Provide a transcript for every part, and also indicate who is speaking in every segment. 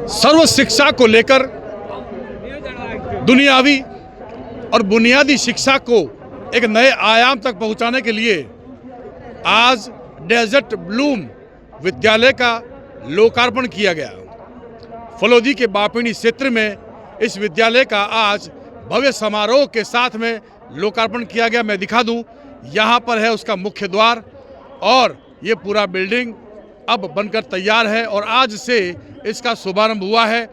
Speaker 1: सर्व शिक्षा को लेकर दुनियावी और बुनियादी शिक्षा को एक नए आयाम तक पहुंचाने के लिए आज डेजर्ट ब्लूम विद्यालय का लोकार्पण किया गया। फलोदी के बापिनी क्षेत्र में इस विद्यालय का आज भव्य समारोह के साथ में लोकार्पण किया गया। मैं दिखा दूं, यहाँ पर है उसका मुख्य द्वार और ये पूरा बिल्डिंग अब बनकर तैयार है और आज से इसका शुभारंभ हुआ है।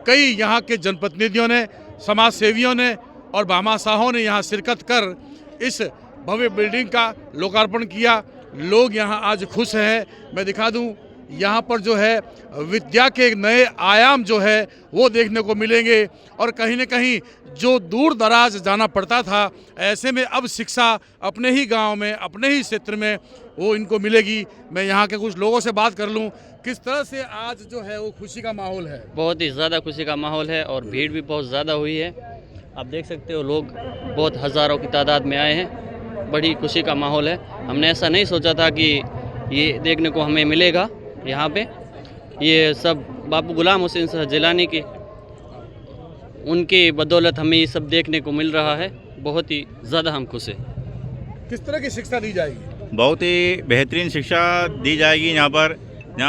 Speaker 1: कई यहाँ के जनप्रतिनिधियों ने, समाज सेवियों ने और भामाशाहों ने यहाँ शिरकत कर इस भव्य बिल्डिंग का लोकार्पण किया। लोग यहाँ आज खुश हैं। मैं दिखा दूं, यहाँ पर जो है विद्या के एक नए आयाम जो है वो देखने को मिलेंगे और कहीं न कहीं जो दूर दराज जाना पड़ता था, ऐसे में अब शिक्षा अपने ही गांव में, अपने ही क्षेत्र में वो इनको मिलेगी। मैं यहाँ के कुछ लोगों से बात कर लूँ, किस तरह से आज जो है वो खुशी का माहौल है?
Speaker 2: बहुत ही ज़्यादा खुशी का माहौल है और भीड़ भी बहुत ज़्यादा हुई है। आप देख सकते हो, लोग बहुत हज़ारों की तादाद में आए हैं। बड़ी खुशी का माहौल है। हमने ऐसा नहीं सोचा था कि ये देखने को हमें मिलेगा यहाँ पे। ये सब बाबू गुलाम हुसैन साहब जिलानी की उनकी बदौलत हमें ये सब देखने को मिल रहा है। बहुत ही ज़्यादा हम खुश हैं।
Speaker 1: किस तरह की शिक्षा दी जाएगी?
Speaker 3: बहुत ही बेहतरीन शिक्षा दी जाएगी। यहाँ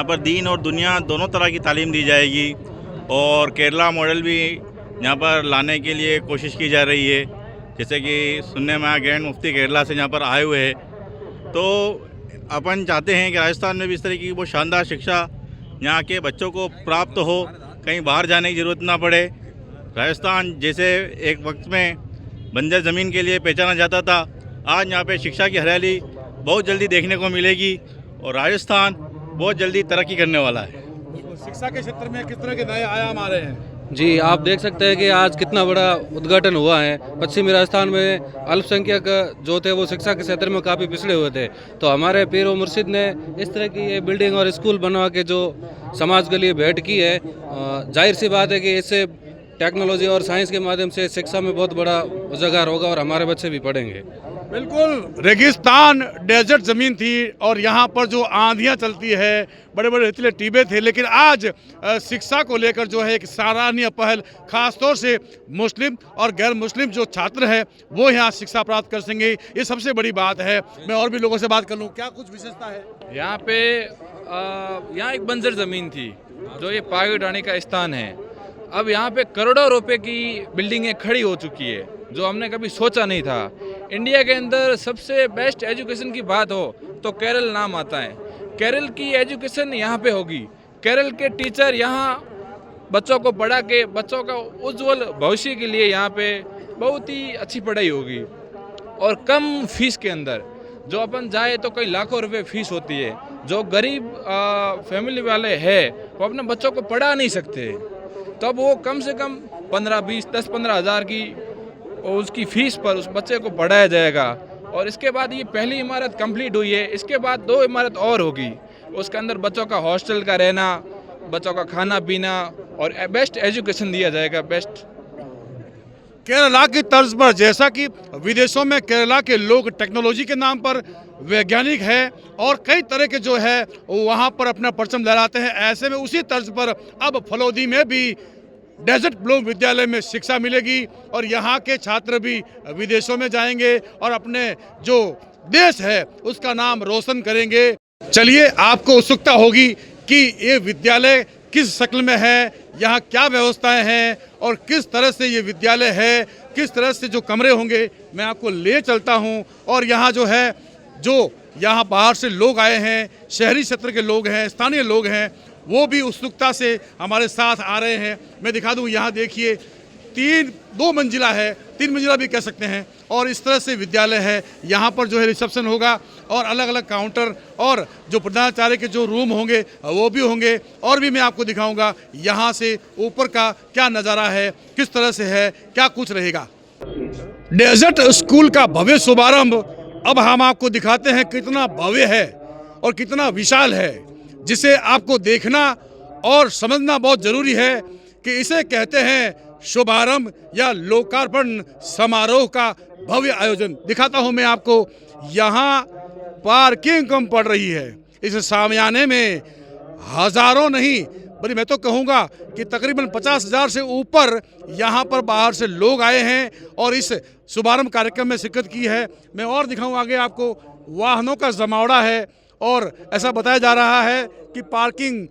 Speaker 3: पर दीन और दुनिया दोनों तरह की तालीम दी जाएगी और केरला मॉडल भी यहाँ पर लाने के लिए कोशिश की जा रही है। जैसे कि सुनने में आया ग्रैंड मुफ्ती केरला से यहाँ पर आए हुए हैं, तो अपन चाहते हैं कि राजस्थान में भी इस तरह की वो शानदार शिक्षा यहाँ के बच्चों को प्राप्त हो, कहीं बाहर जाने की ज़रूरत ना पड़े। राजस्थान जैसे एक वक्त में बंजर ज़मीन के लिए पहचाना जाता था, आज यहाँ पे शिक्षा की हरियाली बहुत जल्दी देखने को मिलेगी और राजस्थान बहुत जल्दी तरक्की करने वाला है।
Speaker 1: शिक्षा के क्षेत्र में किस तरह के नए आयाम आ रहे हैं?
Speaker 4: जी, आप देख सकते हैं कि आज कितना बड़ा उद्घाटन हुआ है। पश्चिमी राजस्थान में अल्पसंख्यक जो थे वो शिक्षा के क्षेत्र में काफ़ी पिछड़े हुए थे, तो हमारे पीर व मुर्शिद ने इस तरह की ये बिल्डिंग और स्कूल बनवा के जो समाज के लिए भेंट की है। जाहिर सी बात है कि इससे टेक्नोलॉजी और साइंस के माध्यम से शिक्षा में बहुत बड़ा उजागर होगा और हमारे बच्चे भी पढ़ेंगे।
Speaker 1: बिल्कुल, रेगिस्तान डेजर्ट ज़मीन थी और यहाँ पर जो आंधियाँ चलती है, बड़े बड़े रेतीले टीबे थे, लेकिन आज शिक्षा को लेकर जो है एक सराहनीय पहल, खासतौर से मुस्लिम और गैर मुस्लिम जो छात्र हैं वो यहाँ शिक्षा प्राप्त कर सकेंगे, ये सबसे बड़ी बात है। मैं और भी लोगों से बात कर लूँ, क्या कुछ विशेषता है
Speaker 5: यहाँ पे? यहाँ एक बंजर ज़मीन थी जो ये पाग उठाने का स्थान है। अब यहाँ पे करोड़ों रुपए की बिल्डिंगें खड़ी हो चुकी है, जो हमने कभी सोचा नहीं था। इंडिया के अंदर सबसे बेस्ट एजुकेशन की बात हो तो केरल नाम आता है। केरल की एजुकेशन यहाँ पे होगी। केरल के टीचर यहाँ बच्चों को पढ़ा के बच्चों का उज्जवल भविष्य के लिए यहाँ पे बहुत ही अच्छी पढ़ाई होगी और कम फीस के अंदर। जो अपन जाए तो कई लाखों रुपए फीस होती है। जो गरीब फैमिली वाले हैं वो अपने बच्चों को पढ़ा नहीं सकते, तब वो कम से कम 15, 20, 10, 15 हज़ार की उसकी फ़ीस पर उस बच्चे को पढ़ाया जाएगा। और इसके बाद ये पहली इमारत कंप्लीट हुई है, इसके बाद 2 इमारत और होगी। उसके अंदर बच्चों का हॉस्टल का रहना, बच्चों का खाना पीना और बेस्ट एजुकेशन दिया जाएगा। बेस्ट
Speaker 1: केरला की तर्ज पर, जैसा कि विदेशों में केरला के लोग टेक्नोलॉजी के नाम पर वैज्ञानिक है और कई तरह के जो है वहाँ पर अपना परचम लहराते हैं, ऐसे में उसी तर्ज पर अब फलोदी में भी डेजर्ट ब्लूम विद्यालय में शिक्षा मिलेगी और यहाँ के छात्र भी विदेशों में जाएंगे और अपने जो देश है उसका नाम रोशन करेंगे। चलिए, आपको उत्सुकता होगी कि ये विद्यालय किस शक्ल में है, यहाँ क्या व्यवस्थाएं हैं और किस तरह से ये विद्यालय है, किस तरह से जो कमरे होंगे, मैं आपको ले चलता हूँ। और यहाँ जो है, जो यहाँ बाहर से लोग आए हैं, शहरी क्षेत्र के लोग हैं, स्थानीय लोग हैं, वो भी उत्सुकता से हमारे साथ आ रहे हैं। मैं दिखा दूँ, यहाँ देखिए 2 मंजिला है, 3 मंजिला भी कह सकते हैं और इस तरह से विद्यालय है। यहाँ पर जो है रिसेप्शन होगा और अलग अलग काउंटर और जो प्रधानाचार्य के जो रूम होंगे वो भी होंगे। और भी मैं आपको दिखाऊंगा यहाँ से ऊपर का क्या नज़ारा है, किस तरह से है, क्या कुछ रहेगा। डेजर्ट स्कूल का भव्य शुभारंभ अब हम आपको दिखाते हैं, कितना भव्य है और कितना विशाल है, जिसे आपको देखना और समझना बहुत ज़रूरी है कि इसे कहते हैं शुभारंभ या लोकार्पण समारोह का भव्य आयोजन। दिखाता हूं मैं आपको, यहाँ पार्किंग कम पड़ रही है। इस सामियाने में हजारों नहीं बल्कि मैं तो कहूँगा कि तकरीबन 50,000 से ऊपर यहाँ पर बाहर से लोग आए हैं और इस शुभारंभ कार्यक्रम में शिरकत की है। मैं और दिखाऊँ आगे आपको, वाहनों का जमावड़ा है और ऐसा बताया जा रहा है कि पार्किंग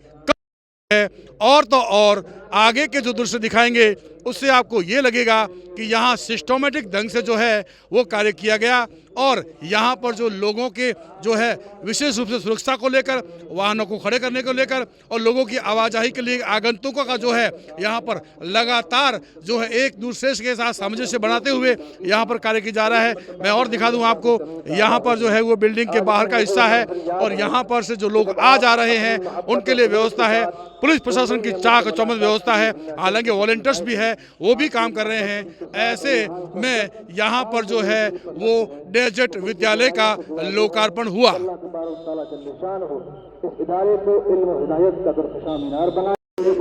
Speaker 1: है। और तो और आगे के जो दृश्य दिखाएंगे उससे आपको ये लगेगा कि यहाँ सिस्टमेटिक ढंग से जो है वो कार्य किया गया और यहाँ पर जो लोगों के जो है विशेष रूप से सुरक्षा को लेकर, वाहनों को खड़े करने को लेकर और लोगों की आवाजाही के लिए आगंतुकों का जो है यहाँ पर लगातार जो है एक दूसरे के साथ सामंजस्य बनाते हुए यहाँ पर कार्य किया जा रहा है। मैं और दिखा दूँ आपको, यहाँ पर जो है वो बिल्डिंग के बाहर का हिस्सा है और यहाँ पर से जो लोग आ जा रहे हैं उनके लिए व्यवस्था है, पुलिस प्रशासन की चाक चौबंद व्यवस्था है, हालांकि वॉलंटियर्स भी है, वो भी काम कर रहे हैं। ऐसे में यहाँ पर जो है वो डेजर्ट विद्यालय का लोकार्पण हुआ।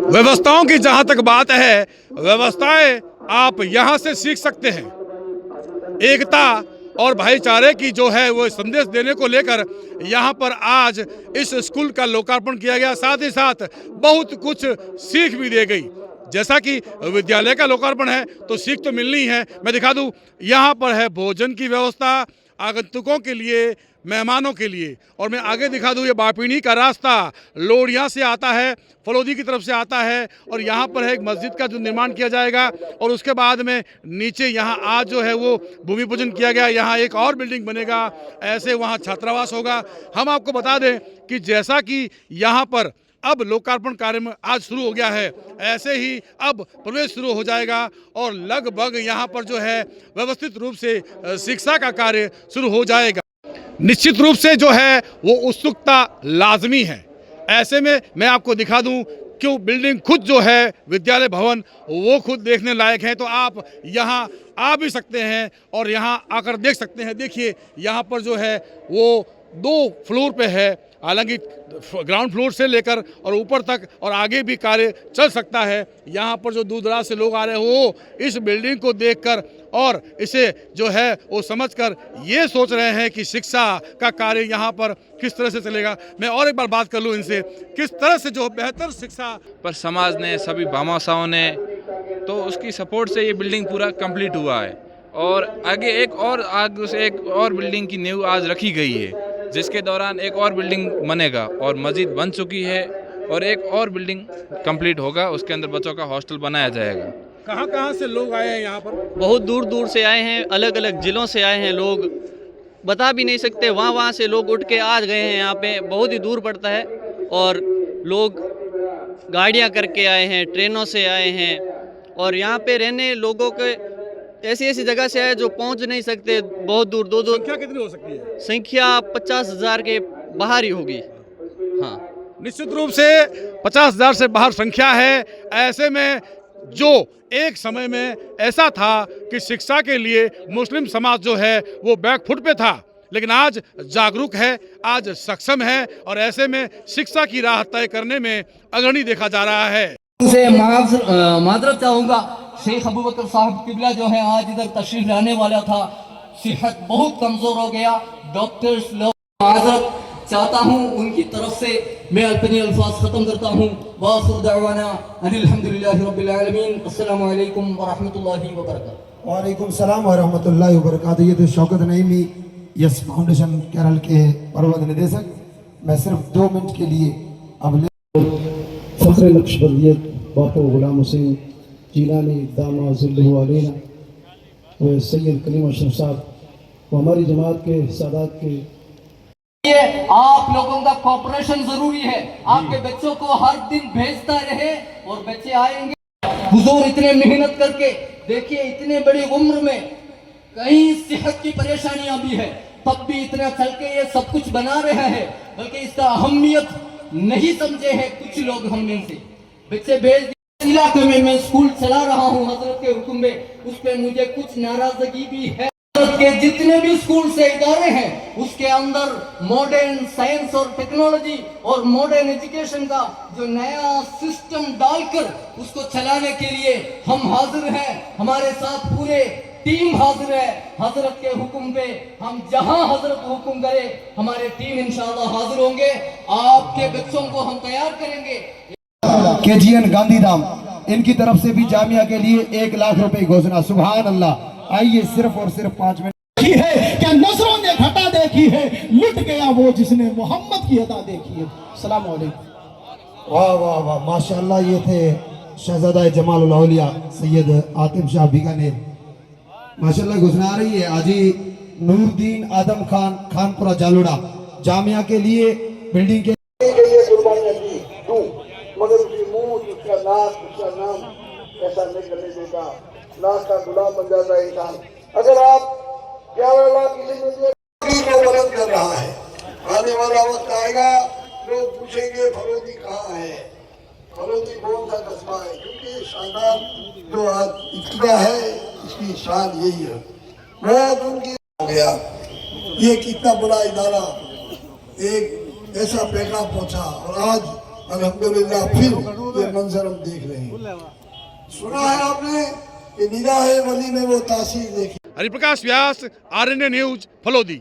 Speaker 1: व्यवस्थाओं की जहाँ तक बात है, व्यवस्थाएं आप यहाँ से सीख सकते हैं। एकता और भाईचारे की जो है वो संदेश देने को लेकर यहाँ पर आज इस स्कूल का लोकार्पण किया गया। साथ ही साथ बहुत कुछ सीख भी दी गई। जैसा कि विद्यालय का लोकार्पण है तो सीख तो मिलनी है। मैं दिखा दूं, यहाँ पर है भोजन की व्यवस्था आगंतुकों के लिए, मेहमानों के लिए। और मैं आगे दिखा दूं, ये बापिनी का रास्ता लोडिया से आता है, फलोदी की तरफ से आता है और यहाँ पर है एक मस्जिद का जो निर्माण किया जाएगा और उसके बाद में नीचे यहाँ आज जो है वो भूमि पूजन किया गया। यहाँ एक और बिल्डिंग बनेगा, ऐसे वहाँ छात्रावास होगा। हम आपको बता दें कि जैसा कि यहाँ पर अब लोकार्पण कार्य में आज शुरू हो गया है, ऐसे ही अब प्रवेश शुरू हो जाएगा और लगभग यहाँ पर जो है व्यवस्थित रूप से शिक्षा का कार्य शुरू हो जाएगा। निश्चित रूप से जो है वो उत्सुकता लाजमी है। ऐसे में मैं आपको दिखा दूं, क्यों बिल्डिंग खुद जो है विद्यालय भवन वो खुद देखने लायक है, तो आप यहाँ आ भी सकते हैं और यहाँ आकर देख सकते हैं। देखिए यहाँ पर जो है वो 2 फ्लोर पे है, हालांकि ग्राउंड फ्लोर से लेकर और ऊपर तक और आगे भी कार्य चल सकता है। यहाँ पर जो दूर दराज से लोग आ रहे हो इस बिल्डिंग को देखकर और इसे जो है वो समझकर ये सोच रहे हैं कि शिक्षा का कार्य यहाँ पर किस तरह से चलेगा। मैं और एक बार बात कर लूँ इनसे, किस तरह से जो बेहतर शिक्षा
Speaker 5: पर समाज ने, सभी भामाशाहों ने, तो उसकी सपोर्ट से ये बिल्डिंग पूरा कंप्लीट हुआ है और आगे एक और बिल्डिंग की नींव आज रखी गई है, जिसके दौरान एक और बिल्डिंग बनेगा और मस्जिद बन चुकी है और एक और बिल्डिंग कंप्लीट होगा, उसके अंदर बच्चों का हॉस्टल बनाया जाएगा।
Speaker 1: कहाँ से लोग आए हैं यहाँ पर?
Speaker 2: बहुत दूर दूर से आए हैं, अलग अलग ज़िलों से आए हैं लोग, बता भी नहीं सकते। वहाँ से लोग उठ के आ गए हैं। यहाँ पे बहुत ही दूर पड़ता है और लोग गाड़ियाँ करके आए हैं, ट्रेनों से आए हैं और यहाँ पे रहने लोगों के ऐसी जगह से आए जो पहुँच नहीं सकते, बहुत दूर।
Speaker 1: संख्या कितनी हो सकती है?
Speaker 2: संख्या 50,000 के बाहर ही होगी। हाँ,
Speaker 1: निश्चित रूप से 50,000 से बाहर संख्या है। ऐसे में जो एक समय में ऐसा था कि शिक्षा के लिए मुस्लिम समाज जो है वो बैकफुट पे था, लेकिन आज जागरूक है, आज सक्षम है और ऐसे में शिक्षा की राह तय करने में अग्रणी देखा जा रहा है।
Speaker 6: उनसे माजरत चाहूँगा, शेख अबू बकर साहब किबला जो है आज इधर तशरीफ लाने वाला था, सेहत बहुत कमज़ोर हो गया, डॉक्टर्स लोग माजरत चाहता हूँ उनकी तरफ से। मैं अपने अल्फाज ख़त्म करता हूँ। वाखिर दअवाना अल्हम्दुलिल्लाहि रब्बिल आलमीन, अस्सलामु अलैकुम व रहमतुल्लाहि व बरकातहू।
Speaker 7: वालेकुम सलाम व रहमतुल्लाहि व बरकातहू। ये थे शौकत नईमी, यस फाउंडेशन केरल के प्रबंध निदेशक। मैं सिर्फ 2 मिनट के लिए अब फ़ख्र नक्शबंदियत बापू गुलाम हुसैन जीलानी दामा ज़िल्लहु अलैना व सैयद कलीम अशरफ साहब व हमारी जमात के सादात के
Speaker 6: आप लोगों का कोऑपरेशन जरूरी है। आपके बच्चों को हर दिन भेजता रहे और बच्चे आएंगे। हुजूर इतने मेहनत करके देखिए, इतने बड़ी उम्र में कहीं सेहत की परेशानियां भी है, तब भी इतना चल के ये सब कुछ बना रहे हैं, बल्कि इसका अहमियत नहीं समझे हैं कुछ लोग। हम में से बच्चे भेज इलाके में मैं स्कूल चला रहा हूँ हजरत के हुक्म में, उस पर मुझे कुछ नाराजगी भी है। के जितने भी स्कूल से इदारे हैं उसके अंदर मॉडर्न साइंस और टेक्नोलॉजी और मॉडर्न एजुकेशन का जो नया सिस्टम डालकर उसको चलाने के लिए हम हाजिर हैं। हमारे साथ पूरे टीम हाजिर है। हजरत के हुक्म पे हम जहां हजरत हुक्म करे हमारे टीम इंशाअल्लाह हाजिर होंगे। आपके बच्चों को हम तैयार करेंगे।
Speaker 7: KGN गांधीधाम, इनकी तरफ से भी जामिया के लिए 1 लाख रुपए घोषणा। सुभान अल्लाह। आइए सिर्फ और सिर्फ 5 मिनट
Speaker 8: देखी है, क्या नजरों ने घटा देखी है, लुट गया वो जिसने मोहम्मद की अदा देखी है। सलाम अलैकुम।
Speaker 7: वाह वाह वाह, माशाअल्लाह। ये थे शहजादा जमाल औलिया सैयद आतिफ शाह बीकानेर। माशाअल्लाह घोषणा आ रही है। हाजी नूरदीन आदम खान, खानपुरा जालोड़ा, जामिया के लिए बिल्डिंग के
Speaker 9: कुर्बानियां दी दूं, मगर उसकी मुंह, उसका नाक, उसका नाम ऐसा नहीं करने देता। नाक का गुलाम बन जाता है इंसान। अगर आप 11 लाख को बुलंद कर रहा है, आने वाला वक्त आएगा लोग पूछेंगे फरोदी कहाँ है, फरोदी कौन सा कस्बा है, क्योंकि शानदार जो आज इब्तिदा है इसकी शान यही है। बहुत उनकी हो गया। ये कितना बड़ा इदारा एक ऐसा पैगाम पहुंचा और आज अल्हम्दुलिल्लाह फिर ये मंजर हम देख रहे हैं। सुना है आपने कि निगाह वली में वो तासीर देखी।
Speaker 1: हरिप्रकाश व्यास, RNA न्यूज, फलोदी।